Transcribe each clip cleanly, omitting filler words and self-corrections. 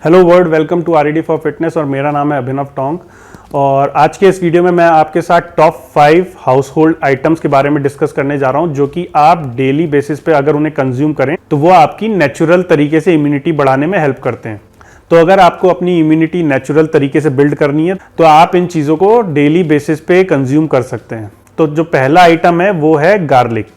Hello world, welcome to R E D for fitness और मेरा नाम है अभिनव टोंक। और आज के इस वीडियो में मैं आपके साथ टॉप 5 हाउस होल्ड आइटम्स के बारे में डिस्कस करने जा रहा हूं, जो कि आप डेली बेसिस पे अगर उन्हें कंज्यूम करें तो वो आपकी नेचुरल तरीके से इम्यूनिटी बढ़ाने में हेल्प करते हैं। तो अगर आपको अपनी इम्यूनिटी नेचुरल तरीके से बिल्ड करनी है तो आप इन चीज़ों को डेली बेसिस पे कंज्यूम कर सकते हैं। तो जो पहला आइटम है वो है गार्लिक।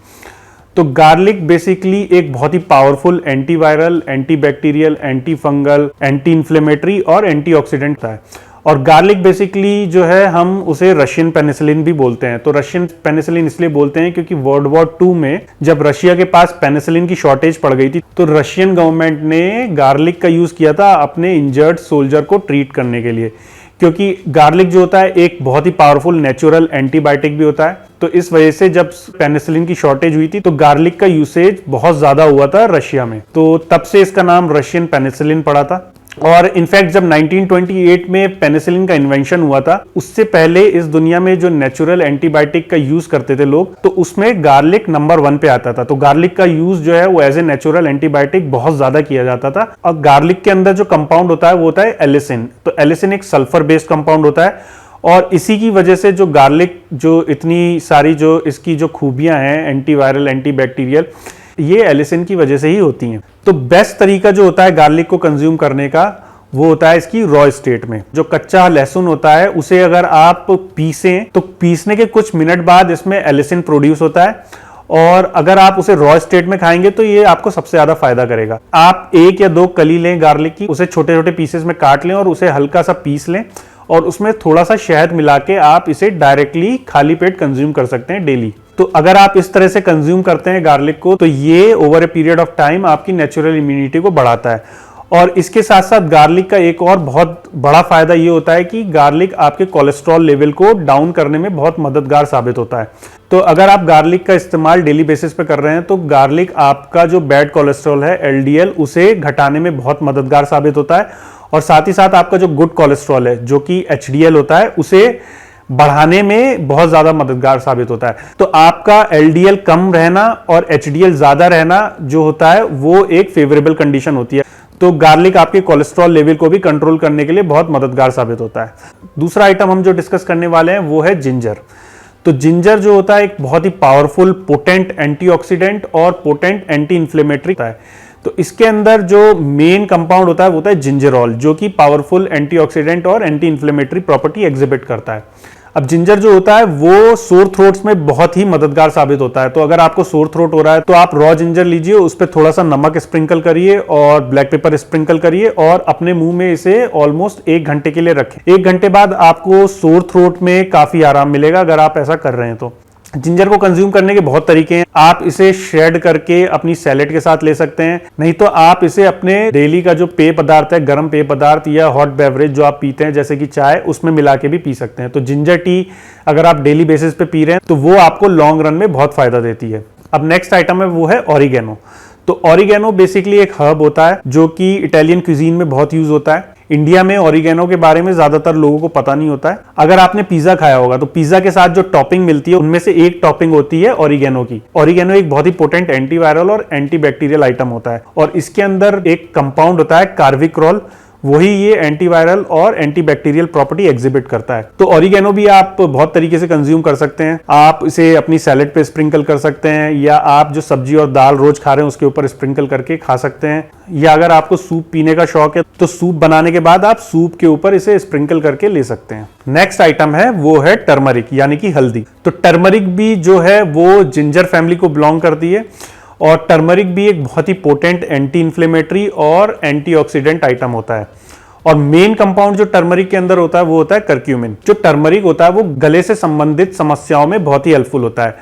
तो गार्लिक बेसिकली एक बहुत ही powerful antiviral, antibacterial, anti fungal, anti inflammatory और एंटीऑक्सीडेंट है। और गार्लिक बेसिकली जो है हम उसे रशियन पेनिसिलिन भी बोलते हैं। तो रशियन पेनिसिलिन इसलिए बोलते हैं क्योंकि वर्ल्ड वॉर 2 में जब रशिया के पास पेनिसिलिन की शॉर्टेज पड़ गई थी तो रशियन गवर्नमेंट ने गार्लिक का यूज किया था अपने इंजर्ड सोल्जर को ट्रीट करने के लिए, क्योंकि गार्लिक जो होता है एक बहुत ही पावरफुल नेचुरल एंटीबायोटिक भी होता है। तो इस वजह से जब पेनिसिलिन की शॉर्टेज हुई थी तो गार्लिक का यूसेज बहुत ज्यादा हुआ था रशिया में, तो तब से इसका नाम रशियन पेनिसिलिन पड़ा था। और इनफैक्ट जब 1928 में पेनिसिलिन का इन्वेंशन हुआ था, उससे पहले इस दुनिया में जो नेचुरल एंटीबायोटिक का यूज करते थे लोग, तो उसमें गार्लिक नंबर 1 पे आता था। तो गार्लिक का यूज जो है वो एज ए नेचुरल एंटीबायोटिक बहुत ज्यादा किया जाता था। और गार्लिक के अंदर जो कंपाउंड होता है वो होता है एलिसिन। तो एलिसिन एक सल्फर बेस्ड कंपाउंड होता है और इसी की वजह से जो गार्लिक जो इतनी सारी जो इसकी जो खूबियां हैं एंटीवायरल, एंटीबैक्टीरियल, ये एलिसिन की वजह से ही होती हैं। तो बेस्ट तरीका जो होता है गार्लिक को कंज्यूम करने का वो होता है इसकी रॉ स्टेट में। जो कच्चा लहसुन होता है उसे अगर आप पीसें तो पीसने के कुछ मिनट बाद इसमें एलिसिन प्रोड्यूस होता है, और अगर आप उसे रॉ स्टेट में खाएंगे तो ये आपको सबसे ज्यादा फायदा करेगा। आप 1 या 2 कली लें गार्लिक की, उसे छोटे छोटे पीसेस में काट लें और उसे हल्का सा पीस लें और उसमें थोड़ा सा शहद मिला के आप इसे डायरेक्टली खाली पेट कंज्यूम कर सकते हैं डेली। तो अगर आप इस तरह से कंज्यूम करते हैं गार्लिक को तो ये over a period of time आपकी नेचुरल इम्यूनिटी को बढ़ाता है। और इसके साथ साथ गार्लिक का एक और बहुत बड़ा फायदा ये होता है कि गार्लिक आपके कोलेस्ट्रॉल लेवल को डाउन करने में बहुत मददगार साबित होता है। तो अगर आप गार्लिक का इस्तेमाल डेली बेसिस पे कर रहे हैं तो गार्लिक आपका जो बैड कोलेस्ट्रॉल है एलडीएल उसे घटाने में बहुत मददगार साबित होता है, और साथ ही साथ आपका जो गुड कोलेस्ट्रॉल है जो कि एचडीएल होता है उसे बढ़ाने में बहुत ज्यादा मददगार साबित होता है। तो आपका एलडीएल कम रहना और एचडीएल ज्यादा रहना जो होता है वो एक फेवरेबल कंडीशन होती है। तो गार्लिक आपके कोलेस्ट्रॉल लेवल को भी कंट्रोल करने के लिए बहुत मददगार साबित होता है। दूसरा आइटम हम जो डिस्कस करने वाले हैं वो है जिंजर। तो जिंजर जो होता है एक बहुत ही पावरफुल पोटेंट एंटीऑक्सीडेंट और पोटेंट एंटी इन्फ्लेमेटरी होता है। तो इसके अंदर जो मेन कंपाउंड होता है वो होता है जिंजरॉल, जो कि पावरफुल एंटीऑक्सीडेंट और एंटी इन्फ्लेमेटरी प्रॉपर्टी एग्जिबिट करता है। अब जिंजर जो होता है वो सोर थ्रोट्स में बहुत ही मददगार साबित होता है। तो अगर आपको सोर थ्रोट हो रहा है तो आप रॉ जिंजर लीजिए, उस पर थोड़ा सा नमक स्प्रिंकल करिए और ब्लैक पेपर स्प्रिंकल करिए और अपने मुंह में इसे ऑलमोस्ट 1 घंटे के लिए रखें। 1 घंटे बाद आपको सोर थ्रोट में काफी आराम मिलेगा अगर आप ऐसा कर रहे हैं तो। जिंजर को कंज्यूम करने के बहुत तरीके हैं। आप इसे श्रेड करके अपनी सैलेड के साथ ले सकते हैं, नहीं तो आप इसे अपने डेली का जो पेय पदार्थ है, गर्म पेय पदार्थ या हॉट बेवरेज जो आप पीते हैं जैसे कि चाय, उसमें मिला के भी पी सकते हैं। तो जिंजर टी अगर आप डेली बेसिस पे पी रहे हैं तो वो आपको लॉन्ग रन में बहुत फायदा देती है। अब नेक्स्ट आइटम है वो है ऑरिगेनो। तो ऑरिगेनो बेसिकली एक हर्ब होता है जो कि इटालियन क्यूजीन में बहुत यूज होता है। इंडिया में ऑरिगेनो के बारे में ज्यादातर लोगों को पता नहीं होता है। अगर आपने पिज्जा खाया होगा तो पिज्जा के साथ जो टॉपिंग मिलती है उनमें से एक टॉपिंग होती है ऑरिगेनो की। ऑरिगेनो एक बहुत ही पोटेंट एंटीवायरल और एंटीबैक्टीरियल आइटम होता है, और इसके अंदर एक कंपाउंड होता है कार्विक्रॉल, वही ये एंटीवायरल और एंटीबैक्टीरियल प्रॉपर्टी एग्जिबिट करता है। तो ऑरिगेनो भी आप बहुत तरीके से कंज्यूम कर सकते हैं। आप इसे अपनी सैलेड पे स्प्रिंकल कर सकते हैं, या आप जो सब्जी और दाल रोज खा रहे हैं उसके ऊपर स्प्रिंकल करके खा सकते हैं, या अगर आपको सूप पीने का शौक है तो सूप बनाने के बाद आप सूप के ऊपर इसे स्प्रिंकल करके ले सकते हैं। नेक्स्ट आइटम है वो है टर्मरिक यानी कि हल्दी। तो टर्मरिक भी जो है वो जिंजर फैमिली को बिलोंग करती है, और टर्मरिक भी एक बहुत ही पोटेंट एंटी इन्फ्लेमेटरी और एंटीऑक्सीडेंट आइटम होता है। और मेन कंपाउंड जो टर्मरिक के अंदर होता है वो होता है करक्यूमिन। जो टर्मरिक होता है वो गले से संबंधित समस्याओं में बहुत ही हेल्पफुल होता है।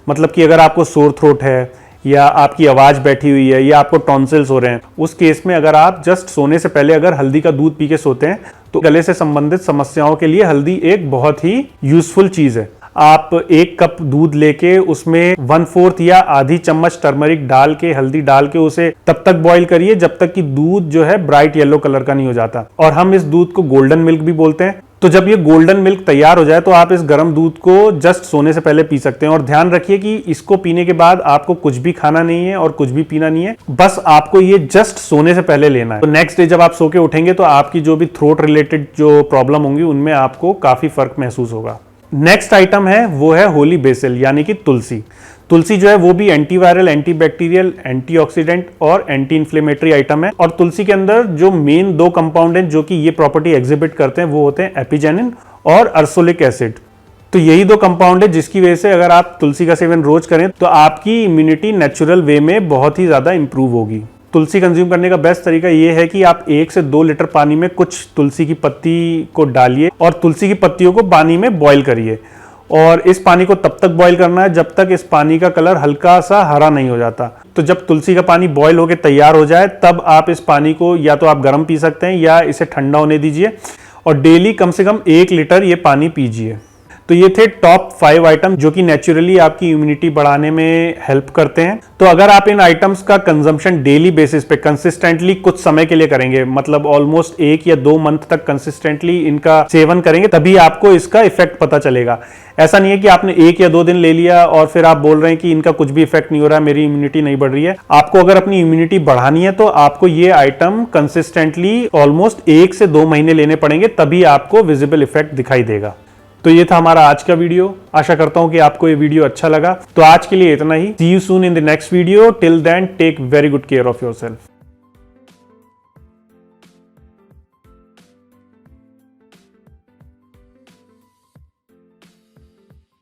मतलब कि अगर आपको सोर थ्रोट है, या आपकी आवाज बैठी हुई है, या आपको टॉन्सिल्स हो रहे हैं, उस केस में अगर आप जस्ट सोने से पहले अगर हल्दी का दूध पी के सोते हैं तो गले से संबंधित समस्याओं के लिए हल्दी एक बहुत ही यूजफुल चीज है। आप 1 कप दूध लेके उसमें 1/4 या आधी चम्मच टर्मरिक डाल के, हल्दी डाल के उसे तब तक बॉईल करिए जब तक कि दूध जो है ब्राइट येलो कलर का नहीं हो जाता। और हम इस दूध को गोल्डन मिल्क भी बोलते हैं। तो जब ये गोल्डन मिल्क तैयार हो जाए तो आप इस गर्म दूध को जस्ट सोने से पहले पी सकते हैं। और ध्यान रखिए कि इसको पीने के बाद आपको कुछ भी खाना नहीं है और कुछ भी पीना नहीं है, बस आपको ये जस्ट सोने से पहले लेना है। तो नेक्स्ट डे जब आप सो के उठेंगे तो आपकी जो भी थ्रोट रिलेटेड जो प्रॉब्लम होंगी उनमें आपको काफी फर्क महसूस होगा। नेक्स्ट आइटम है वो है होली बेसिल यानी कि तुलसी। तुलसी जो है वो भी एंटीवायरल, एंटीबैक्टीरियल, एंटीऑक्सीडेंट और एंटी इन्फ्लेमेटरी आइटम है। और तुलसी के अंदर जो मेन 2 कंपाउंड हैं जो कि ये प्रॉपर्टी एग्जिबिट करते हैं वो होते हैं एपिजेनिन और अर्सोलिक एसिड। तो यही 2 कंपाउंड है जिसकी वजह से अगर आप तुलसी का सेवन रोज करें तो आपकी इम्यूनिटी नेचुरल वे में बहुत ही ज्यादा इंप्रूव होगी। तुलसी कंज्यूम करने का बेस्ट तरीका ये है कि आप 1 से 2 लीटर पानी में कुछ तुलसी की पत्ती को डालिए और तुलसी की पत्तियों को पानी में बॉईल करिए। और इस पानी को तब तक बॉईल करना है जब तक इस पानी का कलर हल्का सा हरा नहीं हो जाता। तो जब तुलसी का पानी बॉईल होकर तैयार हो जाए तब आप इस पानी को या तो आप गर्म पी सकते हैं या इसे ठंडा होने दीजिए और डेली कम से कम 1 लीटर ये पानी पीजिए। तो ये थे टॉप 5 आइटम जो कि नेचुरली आपकी इम्यूनिटी बढ़ाने में हेल्प करते हैं। तो अगर आप इन आइटम्स का कंजम्पशन डेली बेसिस पे कंसिस्टेंटली कुछ समय के लिए करेंगे, मतलब ऑलमोस्ट 1 या 2 मंथ तक कंसिस्टेंटली इनका सेवन करेंगे, तभी आपको इसका इफेक्ट पता चलेगा। ऐसा नहीं है कि आपने 1 या 2 दिन ले लिया और फिर आप बोल रहे हैं कि इनका कुछ भी इफेक्ट नहीं हो रहा है, मेरी इम्यूनिटी नहीं बढ़ रही है। आपको अगर अपनी इम्यूनिटी बढ़ानी है तो आपको ये आइटम कंसिस्टेंटली ऑलमोस्ट 1 से 2 महीने लेने पड़ेंगे, तभी आपको विजिबल इफेक्ट दिखाई देगा। तो ये था हमारा आज का वीडियो। आशा करता हूं कि आपको ये वीडियो अच्छा लगा। तो आज के लिए इतना ही। See you soon in the next video. Till then take very good care of yourself.